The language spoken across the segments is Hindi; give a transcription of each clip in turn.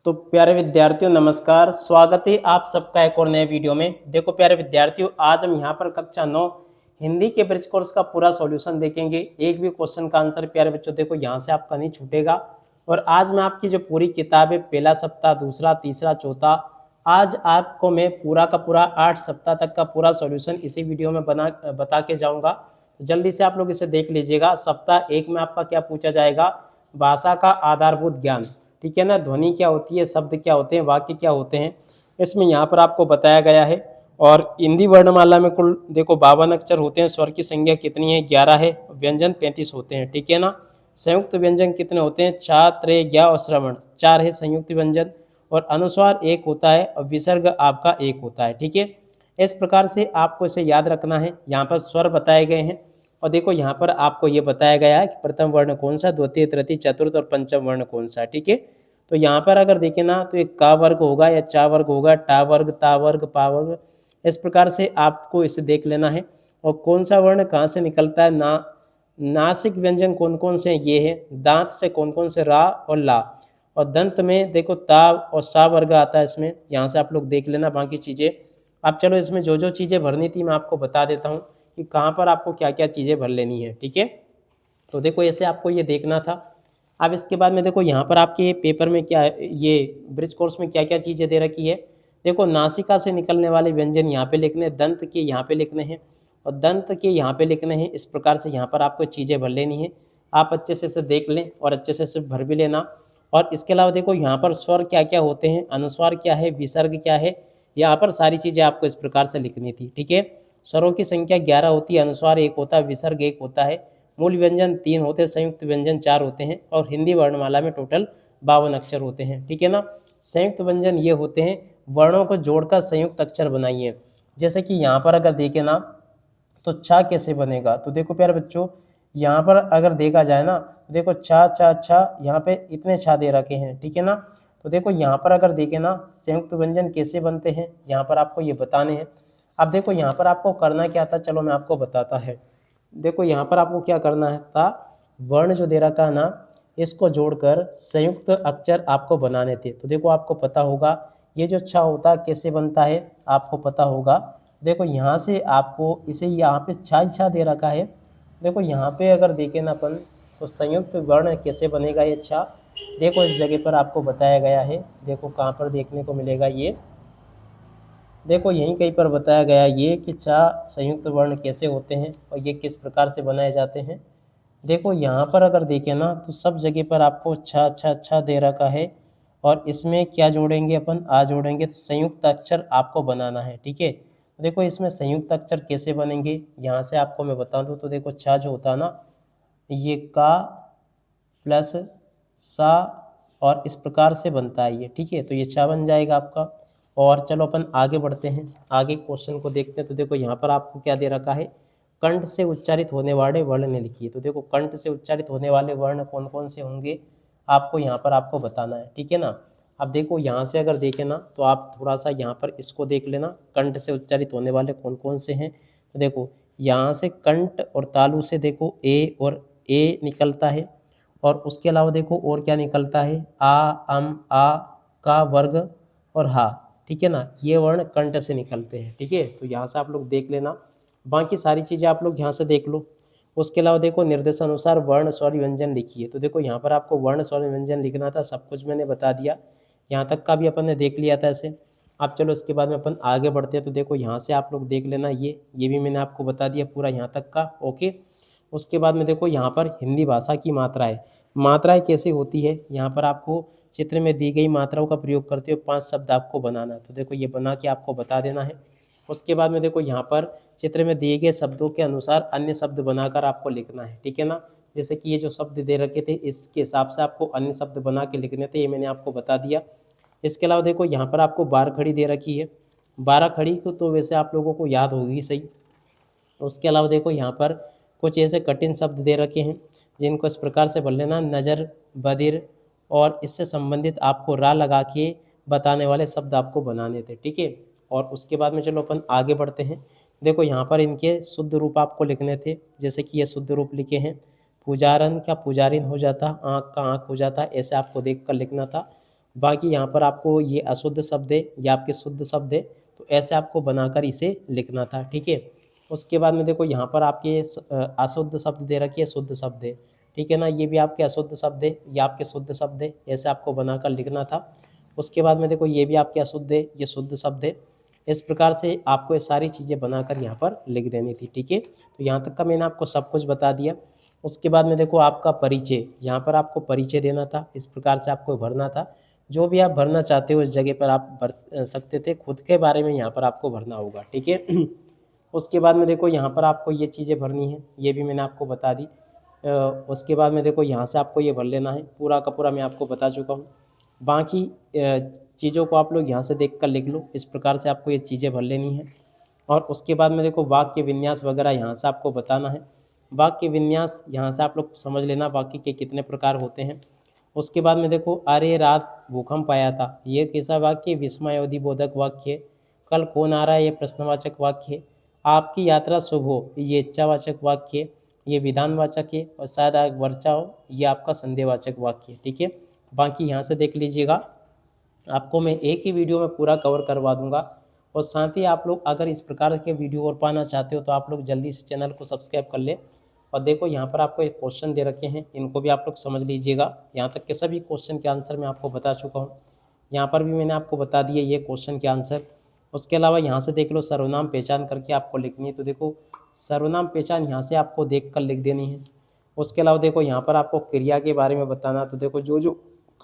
तो प्यारे विद्यार्थियों नमस्कार, स्वागत है आप सबका एक और नए वीडियो में। देखो प्यारे विद्यार्थियों, आज हम यहाँ पर कक्षा 9 हिंदी के ब्रिज कोर्स का पूरा सॉल्यूशन देखेंगे। एक भी क्वेश्चन का आंसर प्यारे बच्चों देखो यहाँ से आपका नहीं छूटेगा। और आज मैं आपकी जो पूरी किताब है, पहला सप्ताह, दूसरा, तीसरा, चौथा, आज आपको मैं पूरा का पूरा 8 सप्ताह तक का पूरा सॉल्यूशन इसी वीडियो में बता के जाऊँगा। जल्दी से आप लोग इसे देख लीजिएगा। सप्ताह 1 में आपका क्या पूछा जाएगा? भाषा का आधारभूत ज्ञान, ठीक है ना। ध्वनि क्या होती है, शब्द क्या होते हैं, वाक्य क्या होते हैं, इसमें यहाँ पर आपको बताया गया है। और हिंदी वर्णमाला में कुल देखो 52 अक्षर होते हैं। स्वर की संख्या कितनी है? 11 है। व्यंजन 35 होते हैं, ठीक है ना। संयुक्त व्यंजन कितने होते हैं? छा, त्रे, ज्ञा और श्रवण 4 है संयुक्त व्यंजन। और अनुस्वार 1 होता है और विसर्ग आपका 1 होता है, ठीक है। इस प्रकार से आपको इसे याद रखना है। यहाँ पर स्वर बताए गए हैं और देखो यहाँ पर आपको ये बताया गया है कि प्रथम वर्ण कौन सा, द्वितीय, तृतीय, चतुर्थ और पंचम वर्ण कौन सा है, ठीक है। तो यहाँ पर अगर देखें ना तो एक का वर्ग होगा या चा वर्ग होगा, टा वर्ग, ता वर्ग, पा वर्ग, इस प्रकार से आपको इसे देख लेना है। और कौन सा वर्ण कहाँ से निकलता है, ना नासिक व्यंजन कौन कौन से ये है, दांत से कौन कौन से, रा और ला। और दंत में देखो ता और सा वर्ग आता है इसमें, यहाँ से आप लोग देख लेना बाकी चीज़ें। अब चलो इसमें जो जो चीज़ें भरनी थी मैं आपको बता देता हूँ कि कहाँ पर आपको क्या क्या चीज़ें भर लेनी है, ठीक है। तो देखो ऐसे आपको ये देखना था। अब इसके बाद में देखो यहाँ पर आपके पेपर में क्या है, ये ब्रिज कोर्स में क्या क्या चीज़ें दे रखी है। देखो नासिका से निकलने वाले व्यंजन यहाँ पे लिखने हैं, दंत के यहाँ पे लिखने हैं और दंत के यहाँ पे लिखने हैं। इस प्रकार से यहाँ पर आपको चीज़ें भर लेनी है। आप अच्छे से इसे देख लें और अच्छे से इसे भर भी लेना। और इसके अलावा देखो यहाँ पर स्वर क्या क्या होते हैं, अनुस्वार क्या है, विसर्ग क्या है, यहाँ पर सारी चीज़ें आपको इस प्रकार से लिखनी थी, ठीक है। स्वरों की संख्या 11 होती है, अनुस्वार 1 होता है, विसर्ग 1 होता है, मूल व्यंजन 3 होते हैं, संयुक्त व्यंजन 4 होते हैं और हिंदी वर्णमाला में टोटल 52 अक्षर होते हैं, ठीक है ना। संयुक्त व्यंजन ये होते हैं, वर्णों को जोड़कर संयुक्त अक्षर बनाइए। जैसे कि यहाँ पर अगर देखें ना तो छा कैसे बनेगा, तो देखो प्यारे बच्चों यहाँ पर अगर देखा जाए ना तो देखो छा छा छा, यहाँ पे इतने छा दे रखे हैं, ठीक है ना। तो देखो यहाँ पर अगर देखें ना संयुक्त व्यंजन कैसे बनते हैं, यहाँ पर आपको ये बताने हैं। अब देखो यहाँ पर आपको करना क्या था, चलो मैं आपको बताता है। देखो यहाँ पर आपको क्या करना है था, वर्ण जो दे रखा है ना इसको जोड़कर संयुक्त अक्षर आपको बनाने थे। तो देखो आपको पता होगा ये जो छा होता कैसे बनता है, आपको पता होगा। देखो यहाँ से आपको इसे यहाँ पे छा छा दे रखा है। देखो यहाँ पे अगर देखें ना अपन तो संयुक्त वर्ण कैसे बनेगा ये छा, देखो इस जगह पर आपको बताया गया है। देखो कहाँ पर देखने को मिलेगा ये, देखो यहीं कहीं पर बताया गया है ये कि छा संयुक्त वर्ण कैसे होते हैं और ये किस प्रकार से बनाए जाते हैं। देखो यहाँ पर अगर देखें ना तो सब जगह पर आपको छा छा छा दे रखा है और इसमें क्या जोड़ेंगे अपन, आ जोड़ेंगे। तो संयुक्त अक्षर आपको बनाना है, ठीक है। देखो इसमें संयुक्त अक्षर कैसे बनेंगे यहाँ से आपको मैं बता दूँ। तो देखो छा जो होता है ना ये का प्लस सा और इस प्रकार से बनता है ये, ठीक है। तो ये छा बन जाएगा आपका। और चलो अपन आगे बढ़ते हैं, आगे क्वेश्चन को देखते हैं। तो देखो यहाँ पर आपको क्या दे रखा है, कंठ से उच्चारित होने वाले वर्ण लिखिए। तो देखो कंठ से उच्चारित होने वाले वर्ण कौन कौन से होंगे आपको यहाँ पर आपको बताना है, ठीक है ना। अब देखो यहाँ से अगर देखें ना तो आप थोड़ा सा यहाँ पर इसको देख लेना, कंठ से उच्चारित होने वाले कौन कौन से हैं। तो देखो यहाँ से कंठ और तालु से देखो ए और ए निकलता है। और उसके अलावा देखो और क्या निकलता है, आ, आ, का वर्ग और हा, ठीक है ना। ये वर्ण कंठ से निकलते हैं, ठीक है। तो यहाँ से आप लोग देख लेना, बाकी सारी चीज़ें आप लोग यहाँ से देख लो। उसके अलावा देखो निर्देशानुसार वर्ण स्वर व्यंजन लिखिए। तो देखो यहाँ पर आपको वर्ण स्वर व्यंजन लिखना था, सब कुछ मैंने बता दिया, यहाँ तक का भी अपन ने देख लिया था ऐसे। अब चलो इसके बाद में अपन आगे बढ़ते हैं। तो देखो यहाँ से आप लोग देख लेना, ये भी मैंने आपको बता दिया पूरा यहाँ तक का, ओके। उसके बाद में देखो यहाँ पर हिंदी भाषा की मात्राएं कैसे होती है, यहाँ पर आपको चित्र में दी गई मात्राओं का प्रयोग करते हुए 5 शब्द आपको बनाना है। तो देखो ये बना के आपको बता देना है। उसके बाद में देखो यहाँ पर चित्र में दिए गए शब्दों के अनुसार अन्य शब्द बनाकर आपको लिखना है, ठीक है ना। जैसे कि ये जो शब्द दे रखे थे इसके हिसाब से आपको अन्य शब्द बना के लिखने थे, ये मैंने आपको बता दिया। इसके अलावा देखो यहाँ पर आपको 12 खड़ी दे रखी है, 12 खड़ी को तो वैसे आप लोगों को याद होगी सही। उसके अलावा देखो यहाँ पर कुछ ऐसे कठिन शब्द दे रखे हैं जिनको इस प्रकार से भर लेना, नज़र, बदिर और इससे संबंधित आपको रा लगा के बताने वाले शब्द आपको बनाने थे, ठीक है। और उसके बाद में चलो अपन आगे बढ़ते हैं। देखो यहाँ पर इनके शुद्ध रूप आपको लिखने थे, जैसे कि ये शुद्ध रूप लिखे हैं, पुजारन का पुजारिन हो जाता, आँख का आँख हो जाता, ऐसे आपको देख कर लिखना था। बाकी यहाँ पर आपको ये अशुद्ध शब्द है, ये आपके शुद्ध शब्द है, तो ऐसे आपको बनाकर इसे लिखना था, ठीक है। उसके बाद में देखो यहाँ पर आपके अशुद्ध शब्द दे रखी है, शुद्ध शब्द है, ठीक है ना, ये भी आपके अशुद्ध शब्द है, ये आपके शुद्ध शब्द है, ऐसे आपको बनाकर लिखना था। उसके बाद में देखो ये भी आपके अशुद्ध है, ये शुद्ध शब्द है, इस प्रकार से आपको ये सारी चीज़ें बनाकर यहाँ पर लिख देनी थी, ठीक है। तो यहाँ तक का मैंने आपको सब कुछ बता दिया। उसके बाद में देखो आपका परिचय, यहाँ पर आपको परिचय देना था, इस प्रकार से आपको भरना था। जो भी आप भरना चाहते हो इस जगह पर आप भर सकते थे, खुद के बारे में यहाँ पर आपको भरना होगा, ठीक है। उसके बाद में देखो यहाँ पर आपको ये चीज़ें भरनी है, ये भी मैंने आपको बता दी। उसके बाद में देखो यहाँ से आपको ये भर लेना है, पूरा का पूरा मैं आपको बता चुका हूँ। बाकी चीज़ों को आप लोग यहाँ से देख कर लिख लो, इस प्रकार से आपको ये चीज़ें भर लेनी है। और उसके बाद में देखो वाक्य विन्यास वगैरह यहाँ से आपको बताना है। वाक्य विन्यास यहाँ से आप लोग समझ लेना वाक्य के कितने प्रकार होते हैं। उसके बाद में देखो अरे रात भूकंप आया था, ये कैसा वाक्य, विस्मयोदि बोधक वाक्य। कल कौन आ रहा है, ये प्रश्नवाचक वाक्य। आपकी यात्रा शुभ हो, ये इच्छावाचक वाक्य, ये विधानवाचक है। और शायद आग वर्षा हो, ये आपका संदेहवाचक वाक्य, ठीक है। बाकी यहाँ से देख लीजिएगा, आपको मैं एक ही वीडियो में पूरा कवर करवा दूंगा। और साथ ही आप लोग अगर इस प्रकार के वीडियो और पाना चाहते हो तो आप लोग जल्दी से चैनल को सब्सक्राइब कर ले। और देखो यहाँ पर आपको एक क्वेश्चन दे रखे हैं, इनको भी आप लोग समझ लीजिएगा। यहाँ तक के सभी क्वेश्चन के आंसर मैं आपको बता चुका हूँ, यहाँ पर भी मैंने आपको बता दिए ये क्वेश्चन के आंसर। उसके अलावा यहाँ से देख लो सर्वनाम पहचान करके आपको लिखनी है, तो देखो सर्वनाम पहचान यहाँ से आपको देख कर लिख देनी है। उसके अलावा देखो यहाँ पर आपको क्रिया के बारे में बताना, तो देखो जो जो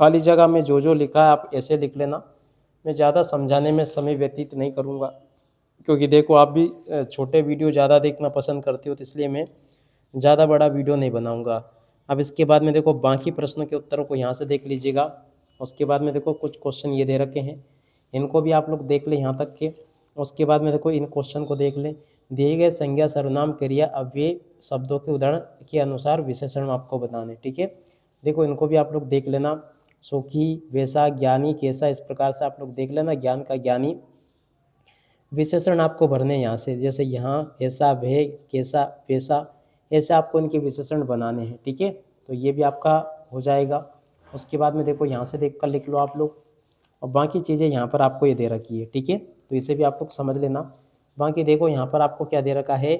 खाली जगह में जो जो लिखा है आप ऐसे लिख लेना। मैं ज़्यादा समझाने में समय व्यतीत नहीं करूँगा, क्योंकि देखो आप भी छोटे वीडियो ज़्यादा देखना पसंद करते हो, तो इसलिए मैं ज़्यादा बड़ा वीडियो नहीं बनाऊँगा। अब इसके बाद में देखो बाकी प्रश्नों के उत्तरों को यहाँ से देख लीजिएगा। उसके बाद में देखो कुछ क्वेश्चन ये दे रखे हैं, इनको भी आप लोग देख लें यहाँ तक के। उसके बाद में देखो इन क्वेश्चन को देख लें। दिए गए संज्ञा सर्वनाम क्रिया अव्यय शब्दों के उदाहरण के अनुसार विशेषण आपको बताने, ठीक है। देखो इनको भी आप लोग देख लेना, सुखी, वैसा, ज्ञानी, कैसा, इस प्रकार से आप लोग देख लेना। ज्ञान का ज्ञानी विशेषण आपको भरने यहाँ से, जैसे यहाँ ऐसा, वह, कैसा, वैसा, ऐसे आपको इनके विशेषण बनाने हैं, ठीक है। तो ये भी आपका हो जाएगा। उसके बाद में देखो यहाँ से देख कर लिख लो आप लोग। और बाकी चीज़ें यहाँ पर आपको ये दे रखी है, ठीक है, तो इसे भी आप लोग समझ लेना। बाकी देखो यहाँ पर आपको क्या दे रखा है,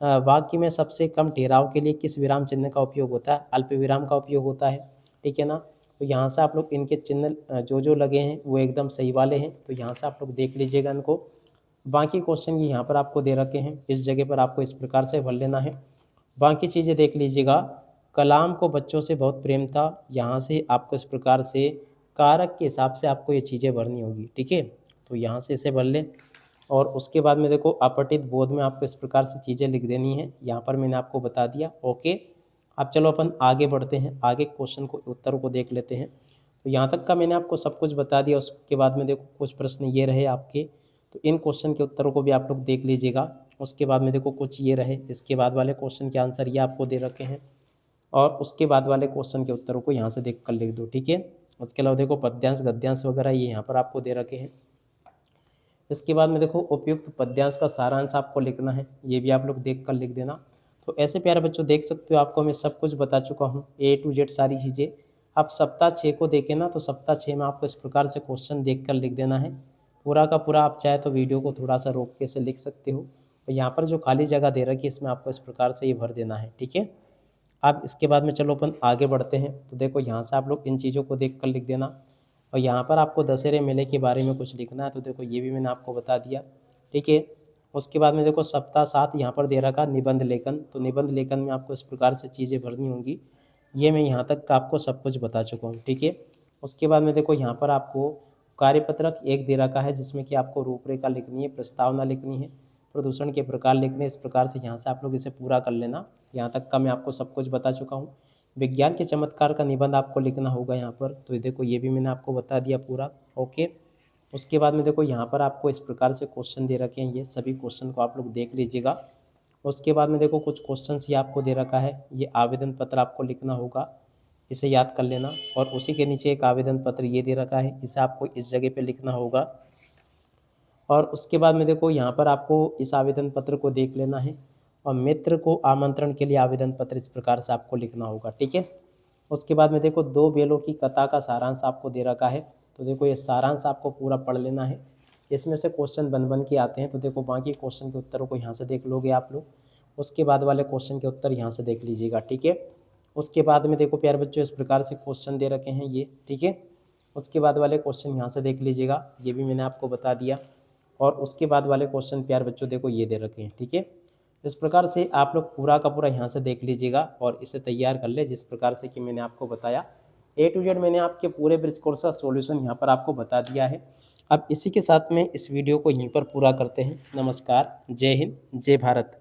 वाक्य में सबसे कम ठहराव के लिए किस विराम चिन्ह का उपयोग होता है, अल्प विराम का उपयोग होता है, ठीक है ना। तो यहाँ से आप लोग इनके चिन्ह जो जो लगे हैं वो एकदम सही वाले हैं, तो यहाँ से आप लोग देख लीजिएगा इनको। बाकी क्वेश्चन ये यहाँ पर आपको दे रखे हैं, इस जगह पर आपको इस प्रकार से भर लेना है। बाकी चीज़ें देख लीजिएगा। कलाम को बच्चों से बहुत प्रेम था, यहाँ से आपको इस प्रकार से कारक के हिसाब से आपको ये चीज़ें भरनी होगी, ठीक है। तो यहाँ से इसे भर लें। और उसके बाद में देखो अपठित बोध में आपको इस प्रकार से चीज़ें लिख देनी है, यहाँ पर मैंने आपको बता दिया, ओके। अब चलो अपन आगे बढ़ते हैं, आगे क्वेश्चन को उत्तर को देख लेते हैं। तो यहाँ तक का मैंने आपको सब कुछ बता दिया। उसके बाद में देखो कुछ प्रश्न ये रहे आपके, तो इन क्वेश्चन के उत्तरों को भी आप लोग देख लीजिएगा। उसके बाद में देखो कुछ ये रहे, इसके बाद वाले क्वेश्चन के आंसर ये आपको दे रखे हैं। और उसके बाद वाले क्वेश्चन के उत्तरों को यहाँ से देख कर लिख दो, ठीक है। उसके अलावा देखो पद्यांश गद्यांश वगैरह ये यहाँ पर आपको दे रखे हैं। इसके बाद में देखो उपयुक्त पद्यांश का सारांश आपको लिखना है, ये भी आप लोग देख कर लिख देना। तो ऐसे प्यारे बच्चों देख सकते हो, आपको मैं सब कुछ बता चुका हूँ, A to Z सारी चीज़ें। आप सप्ताह 6 को देखें ना, तो सप्ताह 6 में आपको इस प्रकार से क्वेश्चन देख कर लिख देना है पूरा का पूरा। आप चाहे तो वीडियो को थोड़ा सा रोक के से लिख सकते हो, और यहाँ पर जो खाली जगह दे रखी है इसमें आपको इस प्रकार से ये भर देना है, ठीक है। अब इसके बाद में चलो अपन आगे बढ़ते हैं। तो देखो यहाँ से आप लोग इन चीज़ों को देख कर लिख देना। और यहाँ पर आपको दशहरे मेले के बारे में कुछ लिखना है, तो देखो ये भी मैंने आपको बता दिया, ठीक है। उसके बाद में देखो सप्ताह 7 यहाँ पर दे रखा निबंध लेखन, तो निबंध लेखन में आपको इस प्रकार से चीज़ें भरनी होंगी, ये मैं यहाँ तक का आपको सब कुछ बता चुका हूँ, ठीक है। उसके बाद में देखो यहाँ पर आपको कार्यपत्रक एक दे रखा है, जिसमें कि आपको रूपरेखा लिखनी है, प्रस्तावना लिखनी है, प्रदूषण के प्रकार लिखने, इस प्रकार से यहाँ से आप लोग इसे पूरा कर लेना। यहाँ तक का मैं आपको सब कुछ बता चुका हूँ। विज्ञान के चमत्कार का निबंध आपको लिखना होगा यहाँ पर, तो देखो ये भी मैंने आपको बता दिया पूरा, ओके। उसके बाद में देखो यहाँ पर आपको इस प्रकार से क्वेश्चन दे रखे हैं, ये सभी क्वेश्चन को आप लोग देख लीजिएगा। उसके बाद में देखो कुछ क्वेश्चन ये आपको दे रखा है, ये आवेदन पत्र आपको लिखना होगा, इसे याद कर लेना। और उसी के नीचे एक आवेदन पत्र ये दे रखा है, इसे आपको इस जगह पे लिखना होगा। और उसके बाद में देखो यहाँ पर आपको इस आवेदन पत्र को देख लेना है, और मित्र को आमंत्रण के लिए आवेदन पत्र इस प्रकार से आपको लिखना होगा, ठीक है। उसके बाद में देखो दो बेलों की कथा का सारांश आपको दे रखा है, तो देखो ये सारांश आपको पूरा पढ़ लेना है। इसमें से क्वेश्चन बन बन के आते हैं, तो देखो बाकी क्वेश्चन के उत्तरों को यहाँ से देख लोगे आप लोग, उसके बाद वाले क्वेश्चन के उत्तर यहाँ से देख लीजिएगा, ठीक है। उसके बाद में देखो प्यारे बच्चों इस प्रकार से क्वेश्चन दे रखे हैं ये, ठीक है। उसके बाद वाले क्वेश्चन यहाँ से देख लीजिएगा, ये भी मैंने आपको बता दिया। और उसके बाद वाले क्वेश्चन प्यारे बच्चों देखो ये दे रखे हैं, ठीक है। इस प्रकार से आप लोग पूरा का पूरा यहाँ से देख लीजिएगा और इसे तैयार कर ले, जिस प्रकार से कि मैंने आपको बताया। A to Z मैंने आपके पूरे ब्रिज कोर्स का सॉल्यूशन यहाँ पर आपको बता दिया है। अब इसी के साथ में इस वीडियो को यहीं पर पूरा करते हैं। नमस्कार, जय हिंद, जय भारत।